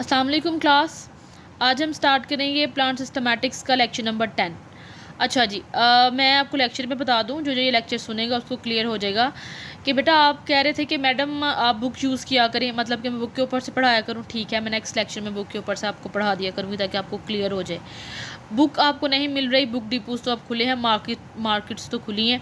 अस्सलाम वालेकुम क्लास। आज हम स्टार्ट करेंगे प्लांट सिस्टमैटिक्स का लेक्चर नंबर 10। अच्छा जी, मैं आपको लेक्चर में बता दूं, जो ये लेक्चर सुनेगा उसको क्लियर हो जाएगा कि बेटा आप कह रहे थे कि मैडम आप बुक यूज़ किया करें, मतलब कि मैं बुक के ऊपर से पढ़ाया करूं। ठीक है, मैं नेक्स्ट लेक्चर में बुक के ऊपर से आपको पढ़ा दिया करूँगी ताकि आपको क्लियर हो जाए। बुक आपको नहीं मिल रही, बुक डिपोज तो अब खुले हैं, मार्केट्स तो खुली हैं।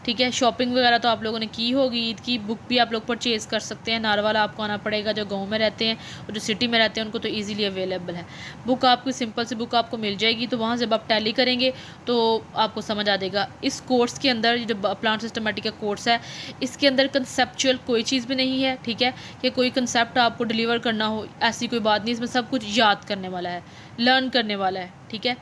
ठीक है, शॉपिंग वगैरह तो आप लोगों ने की होगी। ईद की बुक भी आप लोग परचेज़ कर सकते हैं। नारवाला आपको आना पड़ेगा, जो गांव में रहते हैं और जो सिटी में रहते हैं उनको तो इजीली अवेलेबल है। बुक आपकी सिंपल सी बुक आपको मिल जाएगी, तो वहाँ जब आप टैली करेंगे तो आपको समझ आ जाएगा। इस कोर्स के अंदर जो प्लांट सिस्टमेटिक का कोर्स है, इसके अंदर कंसेप्चुअल कोई चीज़ भी नहीं है। ठीक है, कि कोई कंसेप्ट आपको डिलीवर करना हो, ऐसी कोई बात नहीं। इसमें सब कुछ याद करने वाला है, लर्न करने वाला है। ठीक है,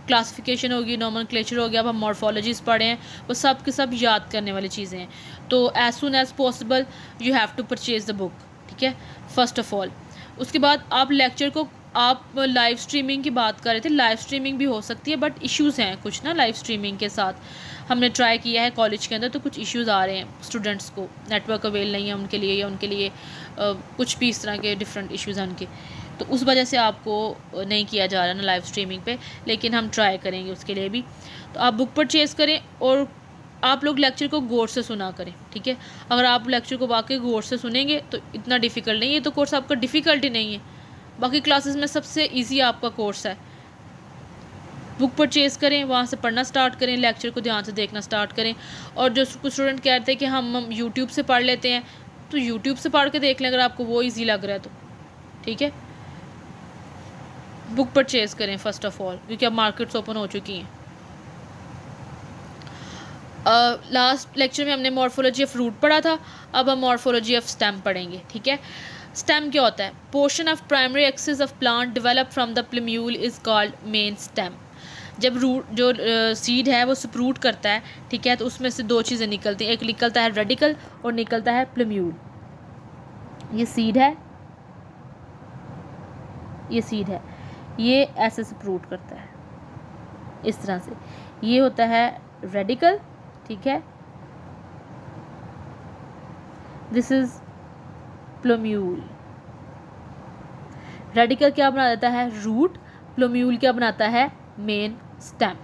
क्लासिफिकेशन होगी, नॉमेनक्लेचर हो गया, अब हम मॉर्फोलॉजीज पढ़े हैं, वो सब के सब याद करने वाली चीज़ें हैं। तो as soon as possible you have to purchase the book. ठीक है, फर्स्ट ऑफ ऑल। उसके बाद आप लेक्चर को, आप लाइव स्ट्रीमिंग की बात कर रहे थे, लाइव स्ट्रीमिंग भी हो सकती है, बट इश्यूज़ हैं कुछ ना लाइव स्ट्रीमिंग के साथ। हमने ट्राई किया है कॉलेज के अंदर, तो कुछ इश्यूज़ आ रहे हैं स्टूडेंट्स को, नेटवर्क अवेल नहीं है उनके लिए, या उनके लिए कुछ भी इस तरह के डिफरेंट इश्यूज़ हैं उनके, तो उस वजह से आपको नहीं किया जा रहा ना लाइव स्ट्रीमिंग पे, लेकिन हम ट्राई करेंगे उसके लिए भी। तो आप बुक परचेज़ करें और आप लोग लेक्चर को गौर से सुना करें। ठीक है, अगर आप लेक्चर को वाकई गौर से सुनेंगे तो इतना डिफ़िकल्ट नहीं है। तो कोर्स आपका डिफ़िकल्ट ही नहीं है, बाकी क्लासेस में सबसे ईजी आपका कोर्स है। बुक परचेज़ करें, वहाँ से पढ़ना स्टार्ट करें, लेक्चर को ध्यान से देखना स्टार्ट करें। और जो कुछ स्टूडेंट कहते हैं कि हम यूट्यूब से पढ़ लेते हैं, तो यूट्यूब से पढ़ के देख लें अगर आपको वो ईजी लग रहा है तो। ठीक है, बुक परचेज़ करें फर्स्ट ऑफ ऑल, क्योंकि अब मार्केट्स ओपन हो चुकी हैं। लास्ट लेक्चर में हमने मॉर्फोलॉजी ऑफ रूट पढ़ा था, अब हम मॉर्फोलॉजी ऑफ स्टेम पढ़ेंगे। ठीक है, स्टेम क्या होता है? Portion of primary axis of plant develop from the plumule is called main stem. जब रूट जो सीड है वो स्प्रूट करता है, ठीक है, तो उसमें से दो चीज़ें निकलती हैं, एक निकलता है रेडिकल और निकलता है प्लम्यूल। ये सीड है, ये सीड है, ये ऐसे स्प्रूट करता है इस तरह से, ये होता है रेडिकल। ठीक है, दिस इज प्लम्यूल। रेडिकल क्या बना देता है? रूट। प्लम्यूल क्या बनाता है? Main stem.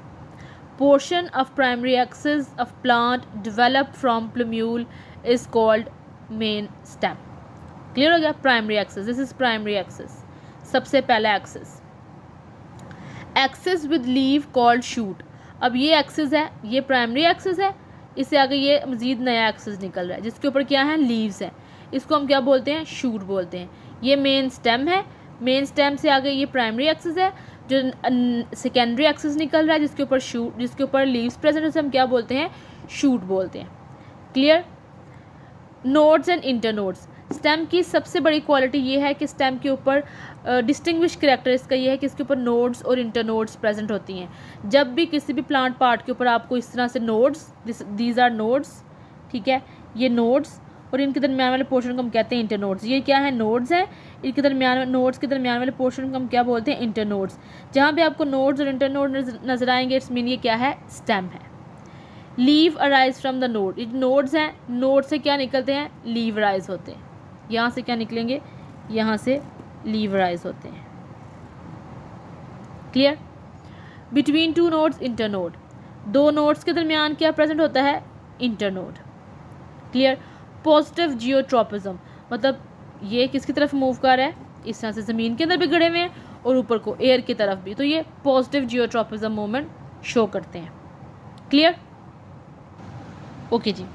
Portion of primary axis of plant develop from plumule is called main stem. Clear हो गया? Primary axis, this is primary axis, सबसे पहला axis. Axis with leave called shoot. अब ये एक्सिस है, ये प्राइमरी एक्सिस है, इससे आगे ये मज़ीद नया एक्सिस निकल रहा है जिसके ऊपर क्या है? लीव्स हैं। इसको हम क्या बोलते हैं? शूट बोलते हैं। ये मेन स्टेम है, मेन स्टेम से आगे ये प्राइमरी एक्सिस है, जो सेकेंडरी एक्सिस निकल रहा है जिसके ऊपर शूट, जिसके ऊपर लीव्स प्रेजेंट है, उसे हम क्या बोलते हैं? शूट बोलते हैं। Clear? Nodes and internodes. Stem की सबसे बड़ी क्वालिटी ये है कि स्टेम के ऊपर डिस्टिंग्विश करैक्टर इसका ये है कि इसके ऊपर नोड्स और इंटरनोड्स प्रेजेंट होती हैं। जब भी किसी भी प्लांट पार्ट के ऊपर आपको इस तरह से नोड्स, दीज आर नोड्स, ठीक है, ये नोड्स और इनके दरमियान वाले पोर्शन को हम कहते हैं इंटरनोड्स। ये क्या है? नोड्स हैं, इनके दरमियान, नोड्स के दरमियान वाले पोर्शन को हम क्या बोलते हैं? इंटरनोड्स। जहाँ भी आपको नोड्स और इंटरनोड नजर आएंगे, इट्स मीन ये क्या है? स्टेम है। Leave arise from the node. ये नोड्स हैं, नोड से क्या निकलते हैं? लीव अराइज होते हैं। यहाँ से क्या निकलेंगे? यहाँ से लीव अराइज होते हैं। Clear? Between two nodes internode. दो नोड्स के दरमियान क्या प्रेजेंट होता है? इंटरनोड। क्लियर? पॉजिटिव जियोट्रोपिज्म, मतलब ये किसकी तरफ मूव कर रहा है? इस तरह से ज़मीन के अंदर भी गड़े हुए हैं और ऊपर को एयर की तरफ भी, तो ये पॉजिटिव जियोट्रोपिज्म मूवमेंट शो करते हैं। क्लियर? ओके जी।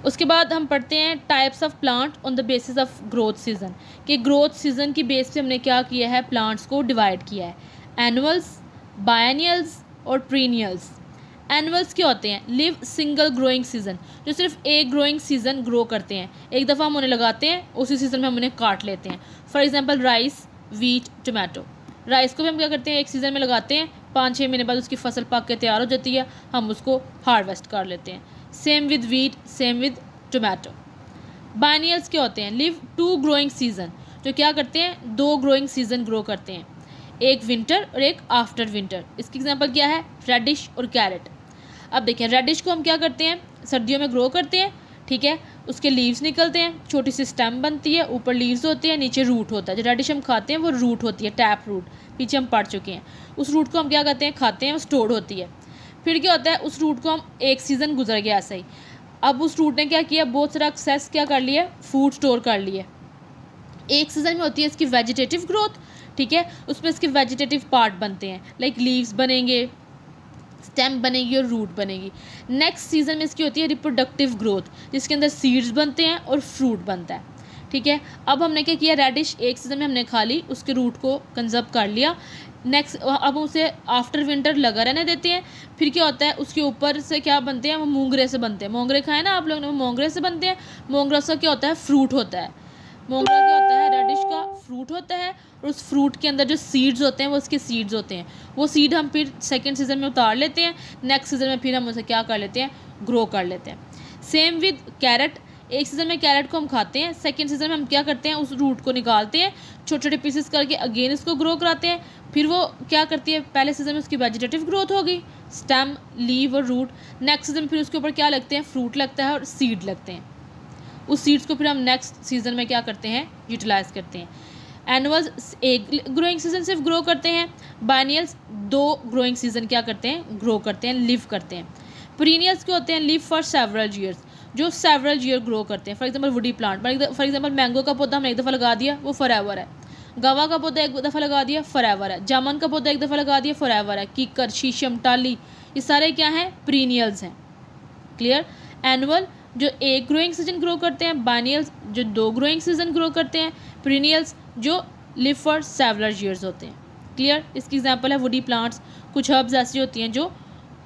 उसके बाद हम पढ़ते हैं types of plant on the basis of growth season, कि ग्रोथ सीजन की बेस पे हमने क्या किया है? प्लांट्स को डिवाइड किया है, एनुअल्स, बायनियल्स और ट्रीनियल्स। एनुअल्स क्या होते हैं? लिव सिंगल ग्रोइंग सीजन, जो सिर्फ एक ग्रोइंग सीजन ग्रो करते हैं, एक दफ़ा हम उन्हें लगाते हैं, उसी सीज़न में हम उन्हें काट लेते हैं। For example rice, wheat, tomato. Rice को भी हम क्या करते हैं? एक सीज़न में लगाते हैं, 5-6 महीने बाद उसकी फसल पक के तैयार हो जाती है, हम उसको हार्वेस्ट कर लेते हैं। Same with wheat, same with tomato. Biennials क्या होते हैं? लिव 2 ग्रोइंग सीजन, जो क्या करते हैं? 2 ग्रोइंग सीजन ग्रो करते हैं, एक विंटर और एक आफ्टर विंटर। इसकी एग्जांपल क्या है? रेडिश और कैरेट। अब देखिए, रेडिश को हम क्या करते हैं? सर्दियों में ग्रो करते हैं, ठीक है, उसके लीव्स निकलते हैं, छोटी सी स्टेम बनती है, ऊपर लीव्स होते हैं, नीचे रूट होता है। जो रेडिश हम खाते हैं वो रूट होती है, टैप रूट, पीछे हम पढ़ चुके हैं। उस रूट को हम क्या करते हैं, खाते हैं, वो स्टोर होती है। फिर क्या होता है, उस रूट को हम एक सीज़न गुजर गया ऐसा ही, अब उस रूट ने क्या किया, बहुत सारा एक्सेस क्या कर लिया, फूड स्टोर कर लिया। एक सीज़न में होती है इसकी वेजिटेटिव ग्रोथ, ठीक है, उसमें इसके वेजिटेटिव पार्ट बनते हैं, लाइक लीव्स बनेंगे, स्टेम बनेगी और रूट बनेगी। नेक्स्ट सीज़न में इसकी होती है रिप्रोडक्टिव ग्रोथ, जिसके अंदर सीड्स बनते हैं और फ्रूट बनता है, ठीक है। अब हमने क्या किया, रेडिश एक सीज़न में हमने खा ली, उसके रूट को कंजर्व कर लिया। नेक्स्ट अब उसे आफ्टर विंटर लगा रहने देते हैं। फिर क्या होता है, उसके ऊपर से क्या बनते हैं, वो मोंगरे से बनते हैं। मोंगरे खाए ना आप लोग ने, वो मोंगरे से बनते हैं। मोंगरा से क्या होता है, फ्रूट होता है। मोंगरा क्या होता है, रेडिश का फ्रूट होता है, और उस फ्रूट के अंदर जो सीड्स होते हैं वो उसके सीड्स होते हैं। वो सीड हम फिर सेकंड सीज़न में उतार लेते हैं, नेक्स्ट सीज़न में फिर हम उसे क्या कर लेते हैं, ग्रो कर लेते हैं। सेम विद कैरेट, एक सीज़न में कैरेट को हम खाते हैं, सेकंड सीज़न में हम क्या करते हैं, उस रूट को निकालते हैं, छोटे छोटे पीसेस करके अगेन इसको ग्रो कराते हैं। फिर वो क्या करती है, पहले सीज़न में उसकी वेजिटेटिव ग्रोथ होगी, स्टेम, लीव और रूट। नेक्स्ट सीज़न में फिर उसके ऊपर क्या लगते हैं, फ्रूट लगता है और सीड लगते हैं। उस सीड्स को फिर हम नेक्स्ट सीज़न में क्या करते हैं, यूटिलाइज़ करते हैं। एनुअल्स एक ग्रोइंग सीज़न सिर्फ ग्रो करते हैं, बाइनियल्स 2 ग्रोइंग सीज़न क्या करते हैं, ग्रो करते हैं, लिव करते हैं। पीरियड्स के होते हैं लिव फॉर सेवरल ईयर्स, जो सेवरल ईयर ग्रो करते हैं। For example woody plant, for example mango का पौधा हमने एक दफ़ा लगा दिया, वो फॉरएवर है। गवा का पौधा एक दफ़ा लगा दिया, फॉरएवर है। जामुन का पौधा एक दफ़ा लगा दिया, फॉरएवर है। कीकर, शीशम, टाली, ये सारे क्या हैं, पीरियड्स हैं। क्लियर। एनुअल जो एक ग्रोइंग सीजन ग्रो करते हैं, बाइनियल्स जो 2 ग्रोइंग सीजन ग्रो करते हैं, पीरियड्स जो लिव फॉर सेवरल ईयर्स होते हैं। क्लियर। इसकी एग्जांपल है वुडी प्लांट्स। कुछ हर्ब्स ऐसी होती हैं जो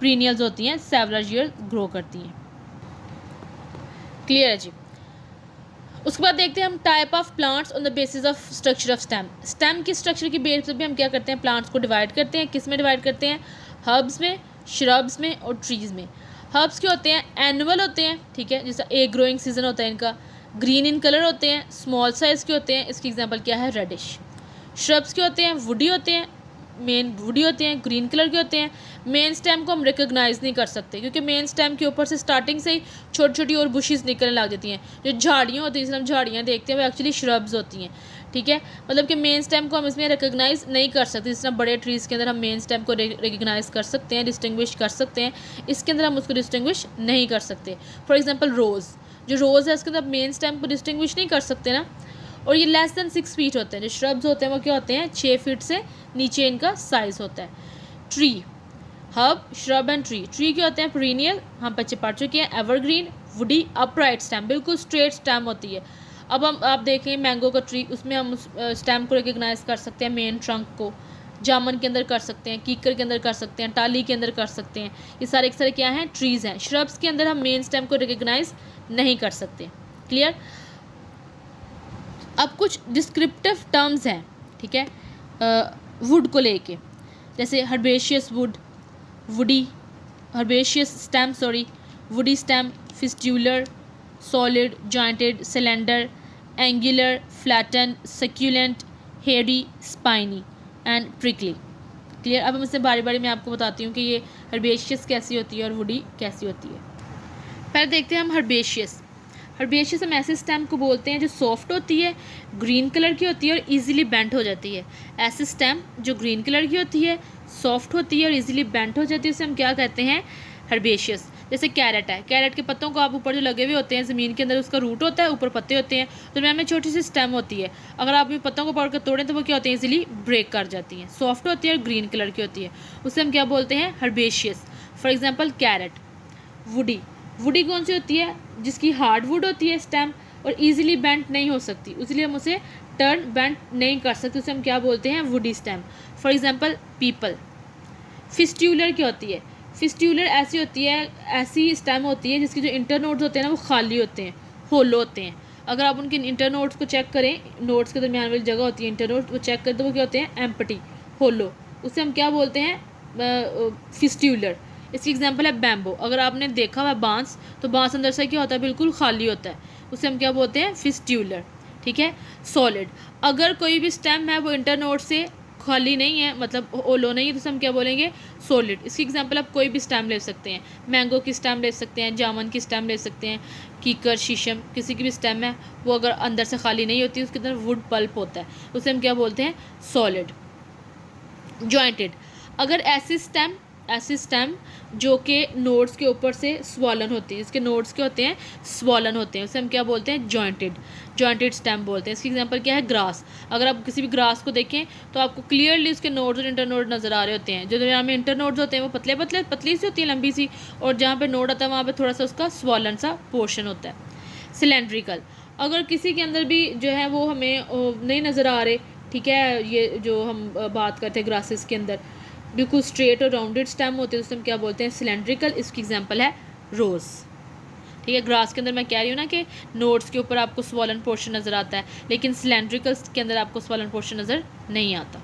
पीरियड्स होती हैं, सेवरल ईयर ग्रो करती हैं। क्लियर है जी। उसके बाद देखते हैं हम type of plants on the basis of structure of stem. Stem की स्ट्रक्चर की बेस पर भी हम क्या करते हैं, प्लांट्स को डिवाइड करते हैं। किस में डिवाइड करते हैं, हर्ब्स में, श्रब्स में और ट्रीज़ में। हर्ब्स के होते हैं, एनुअल होते हैं, ठीक है, जैसा एक ग्रोइंग सीजन होता है इनका, ग्रीन इन कलर होते हैं, स्मॉल साइज़ के होते हैं। इसकी एग्जांपल क्या है, रेडिश। श्रब्स के होते हैं, वुडी होते हैं, मेन वुडी होते हैं, ग्रीन कलर के होते हैं। मेन स्टेम को हम रिकॉग्नाइज़ नहीं कर सकते, क्योंकि मेन स्टेम के ऊपर से स्टार्टिंग से ही छोटी छोटी और बुशेस निकलने लग जाती हैं। जो झाड़ियाँ होती हैं, जिसमें हम झाड़ियाँ देखते हैं, वो एक्चुअली श्रब्स होती हैं, ठीक है। मतलब कि मेन स्टेम को हम इसमें रिकॉग्नाइज़ नहीं कर सकते। जिस तरह बड़े ट्रीज़ के अंदर हम मेन स्टेम को रिकॉग्नाइज़ कर सकते हैं, डिस्टिंग्विश कर सकते हैं, इसके अंदर हम उसको डिस्टिंग्विश नहीं कर सकते। फॉर एग्जाम्पल रोज़, जो रोज़ है उसके अंदर मेन स्टेम को डिस्टिंग्विश नहीं कर सकते ना। और ये लेस दैन 6 फीट होते हैं। जो श्रब्स होते हैं वो क्या होते हैं, 6 फीट से नीचे इनका साइज़ होता है। Tree, herb, shrub and tree. Tree के होते हैं पेरिनियल, हम बच्चे पढ़ चुके हैं। एवरग्रीन, वुडी, अपराइट स्टेम, बिल्कुल स्ट्रेट स्टेम होती है। अब हम आप देखें मैंगो का ट्री, उसमें हम उस स्टेम को रिकग्नाइज़ कर सकते हैं, मेन ट्रंक को। जामुन के अंदर कर सकते हैं, कीकर के अंदर कर सकते हैं, टाली के अंदर कर सकते हैं। ये सारे एक सारे क्या हैं, ट्रीज़ हैं। श्रब्स के अंदर हम मेन स्टेम को रिकग्नाइज़ नहीं कर सकते। क्लियर। अब कुछ डिस्क्रिप्टिव टर्म्स हैं, ठीक है, वुड को लेके, जैसे herbaceous wood, woody, herbaceous stem, woody stem, fistular, solid, jointed, cylinder, angular, flatten, succulent, hairy, spiny and prickly. Clear. अब हम इससे बारी बारी मैं आपको बताती हूँ कि ये हर्बेशियस कैसी होती है और वुडी कैसी होती है। पहले देखते हैं हम हर्बेशियस। हर्बेशियस हम ऐसे स्टेम को बोलते हैं जो सॉफ्ट होती है, ग्रीन कलर की होती है और इजीली बेंट हो जाती है। ऐसे स्टेम जो ग्रीन कलर की होती है, सॉफ्ट होती है और इजीली बेंट हो जाती है, उसे हम क्या कहते हैं, हर्बेशियस। जैसे कैरेट है, कैरेट के पत्तों को आप ऊपर जो लगे हुए होते हैं ज़मीन के अंदर, उसका रूट होता है, ऊपर पत्ते होते हैं, तो में छोटी सी स्टेम होती है। अगर आप पत्तों को पकड़ कर तोड़ें तो वो क्या होते हैं, इजीली ब्रेक कर जाती हैं। सॉफ्ट होती है और ग्रीन कलर की होती है, उसे हम क्या बोलते हैं, herbaceous. For example carrot. Woody, woody कौन सी होती है, जिसकी हार्ड वुड होती है स्टेम और इजीली बेंट नहीं हो सकती, इसलिए हम उसे टर्न बेंट नहीं कर सकते, उसे हम क्या बोलते हैं, woody stem. For example peepal. Fistular की होती है, फिस्ट्यूलर ऐसी होती है, ऐसी स्टेम होती है जिसके जो इंटर नोड्स होते हैं ना वो खाली होते हैं, होलो होते हैं। अगर आप उनके इंटर नोड्स को चेक करें, नोड्स के दरमियान वाली जगह होती है इंटर नोड्स, वो चेक करें तो वो क्या होते हैं, एम्प्टी, होलो, उसे हम क्या बोलते हैं, फिस्ट्यूलर। इसकी एग्जांपल है बैम्बो। अगर आपने देखा हुआ बांस, तो बांस अंदर से क्या होता है, बिल्कुल खाली होता है, उसे हम क्या बोलते हैं, फिस्ट्यूलर। ठीक है। सॉलिड, अगर कोई भी स्टेम है वो इंटर नोड से खाली नहीं है, मतलब ओलो नहीं है, तो हम क्या बोलेंगे, सॉलिड। इसकी एग्जांपल आप कोई भी स्टेम ले सकते हैं, मैंगो की स्टेम ले सकते हैं, जामुन की स्टेम ले सकते हैं, कीकर, शीशम, किसी की भी स्टेम है, वो अगर अंदर से खाली नहीं होती, उसके अंदर वुड पल्प होता है, उसे हम क्या बोलते हैं, सॉलिड। जॉइंटेड, अगर ऐसी स्टेम जो कि नोड्स के ऊपर से स्वॉलन होती है, इसके नोड्स के होते हैं स्वॉलन होते हैं, उसे हम क्या बोलते हैं, जॉइंटेड स्टेम बोलते हैं। इसकी एग्जांपल क्या है, ग्रास। अगर आप किसी भी ग्रास को देखें तो आपको क्लियरली उसके नोड्स और इंटरनोड नज़र आ रहे होते हैं। जो यहाँ में इंटरनोड्स होते हैं वो पतली सी होती है, लंबी सी, और जहाँ पे नोड आता है वहाँ पे थोड़ा सा उसका स्वॉलन सा पोर्शन होता है। सिलेंड्रिकल, अगर किसी के अंदर भी जो है वो हमें नहीं नज़र आ रहे, ठीक है, ये जो हम बात करते हैं ग्रासेस के अंदर बिल्कुल स्ट्रेट और राउंडेड स्टेम होते हैं, उससे हम क्या बोलते हैं, सिलेंड्रिकल। इसकी एग्जांपल है रोज़, ठीक है। ग्रास के अंदर मैं कह रही हूँ ना कि नोड्स के ऊपर आपको स्वॉलन पोर्शन नज़र आता है, लेकिन सिलेंड्रिकल के अंदर आपको स्वॉलन पोर्शन नज़र नहीं आता।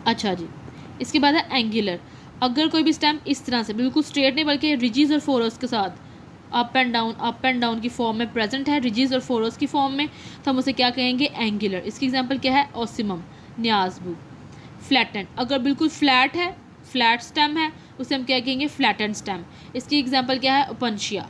अच्छा जी, इसके बाद है एंगुलर। अगर कोई भी स्टेम इस तरह से बिल्कुल स्ट्रेट नहीं बल्कि रिजिज और फोरोस के साथ अप एंड डाउन की फॉर्म में प्रेजेंट है, रिजिज और फोरोस की फॉर्म में, तो हम उसे क्या कहेंगे, एंगुलर। इसकी एग्जांपल क्या है, ओसिमम, न्याज़बू। फ्लैटेंड, अगर बिल्कुल फ्लैट है, फ्लैट स्टेम है, उसे हम क्या कहेंगे, फ्लैटेंड स्टेम। इसकी एग्जांपल क्या है, ओपनशिया।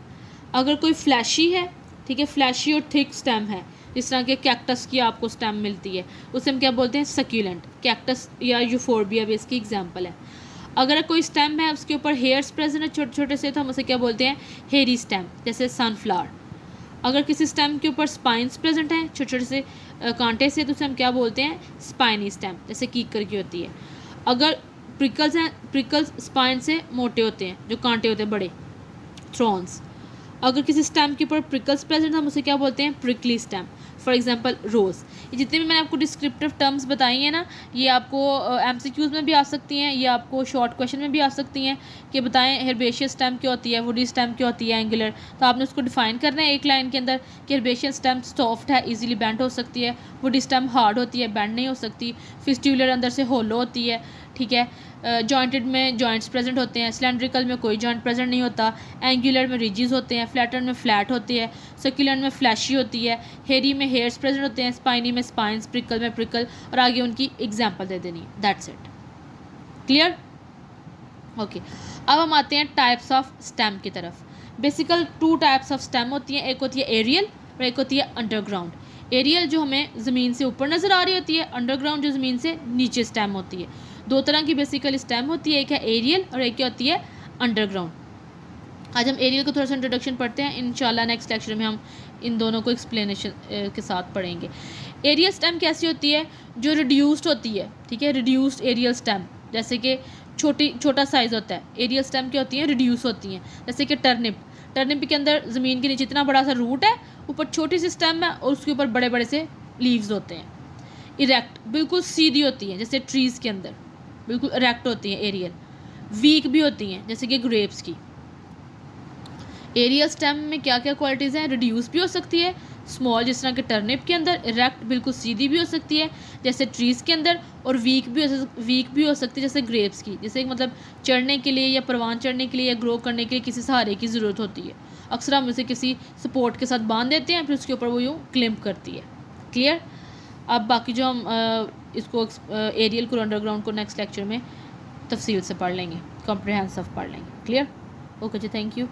अगर कोई फ्लैशी है, ठीक है, फ्लैशी और थिक स्टेम है, जिस तरह के कैक्टस की आपको स्टेम मिलती है, उसे हम क्या बोलते हैं, सक्यूलेंट। कैक्टस या यूफोर्बिया भी इसकी एग्जांपल है। अगर कोई स्टेम है उसके ऊपर हेयर्स प्रेजेंट है छोटे छोटे से, तो हम उसे क्या बोलते हैं, हेयरी स्टेम, जैसे सनफ्लावर। अगर किसी स्टेम के ऊपर स्पाइंस प्रेजेंट हैं छोटे छोटे से कांटे से, तो उसे हम क्या बोलते हैं, स्पाइनी स्टेम, जैसे कीकर की होती है। अगर प्रिकल्स हैं, प्रिकल्स स्पाइन से मोटे होते हैं, जो कांटे होते हैं बड़े, थ्रॉन्स। अगर किसी स्टेम के ऊपर प्रिकल्स प्रेजेंट, हम उसे क्या बोलते हैं, प्रिकली स्टेम। फॉर एग्जांपल रोज़। ये जितने भी मैंने आपको डिस्क्रिप्टिव टर्म्स बताई हैं ना, ये आपको एमसीक्यूज़ में भी आ सकती हैं, ये आपको शॉर्ट क्वेश्चन में भी आ सकती हैं कि बताएं हेर्बेशियस स्टेम क्या होती है, वुडी स्टेम क्या होती है, एंगुलर। तो आपने उसको डिफाइन करना है एक लाइन के अंदर कि हेर्बेशियस स्टेम सॉफ्ट है, इजीली बेंड हो सकती है, वुडी स्टेम हार्ड होती है, बेंड नहीं हो सकती, फिस्ट्यूलर अंदर से होलो होती है, ठीक है। जॉइंटेड में जॉइंट्स प्रेजेंट होते हैं, सिलेंड्रिकल में कोई जॉइंट प्रेजेंट नहीं होता, एंगुलर में रिजिज होते हैं, फ्लैटेंड में फ्लैट होती है, सर्कुलेंट में फ्लैशी होती है, हेयरी में हेयर्स प्रेजेंट होते हैं, स्पाइनी में स्पाइंस, प्रिकल में प्रिकल, और आगे उनकी एग्जांपल दे देनी है। That's it, clear, okay. अब हम आते हैं टाइप्स ऑफ स्टेम की तरफ। बेसिकल 2 टाइप्स ऑफ स्टेम होती हैं, एक होती है एरियल और एक होती है अंडरग्राउंड। एरियल जो हमें ज़मीन से ऊपर नज़र आ रही होती है, अंडरग्राउंड जो ज़मीन से नीचे स्टेम होती है। 2 तरह की बेसिकल स्टेम होती है, एक है एरियल और एक क्या होती है, अंडरग्राउंड। आज हम एरियल को थोड़ा सा इंट्रोडक्शन पढ़ते हैं, इंशाल्लाह नेक्स्ट लेक्चर में हम इन दोनों को एक्सप्लेनेशन के साथ पढ़ेंगे। एरियल स्टेम कैसी होती है, जो रिड्यूस्ड होती है, ठीक है, रिड्यूस्ड एरियल स्टेम, जैसे कि छोटा साइज़ होता है। एरियल स्टेम क्या होती हैं, रिड्यूस होती हैं, जैसे कि टर्निप के अंदर ज़मीन के नीचे इतना बड़ा सा रूट है, ऊपर छोटी सी स्टेम है और उसके ऊपर बड़े बड़े से लीव्स होते हैं। इरेक्ट, बिल्कुल सीधी होती हैं, जैसे ट्रीज़ के अंदर बिल्कुल इरेक्ट होती हैं एरियल। वीक भी होती हैं, जैसे कि ग्रेप्स की। एरियल स्टेम में क्या क्या क्वालिटीज़ हैं, रिड्यूस भी हो सकती है, स्मॉल जिस तरह के टर्निप के अंदर, इरेक्ट बिल्कुल सीधी भी हो सकती है जैसे ट्रीज़ के अंदर, और वीक भी हो सकती है जैसे ग्रेप्स की, जैसे मतलब चढ़ने के लिए या परवान चढ़ने के लिए या ग्रो करने के लिए किसी सहारे की ज़रूरत होती है। अक्सर हम उसे किसी सपोर्ट के साथ बांध देते हैं, फिर उसके ऊपर वो यूँ क्लिम्प करती है। क्लियर। अब बाकी जो हम इसको एरियल को अंडरग्राउंड को नेक्स्ट लेक्चर में तफसील से पढ़ लेंगे, कॉम्प्रिहेंसिव पढ़ लेंगे। क्लियर, ओके जी, थैंक यू।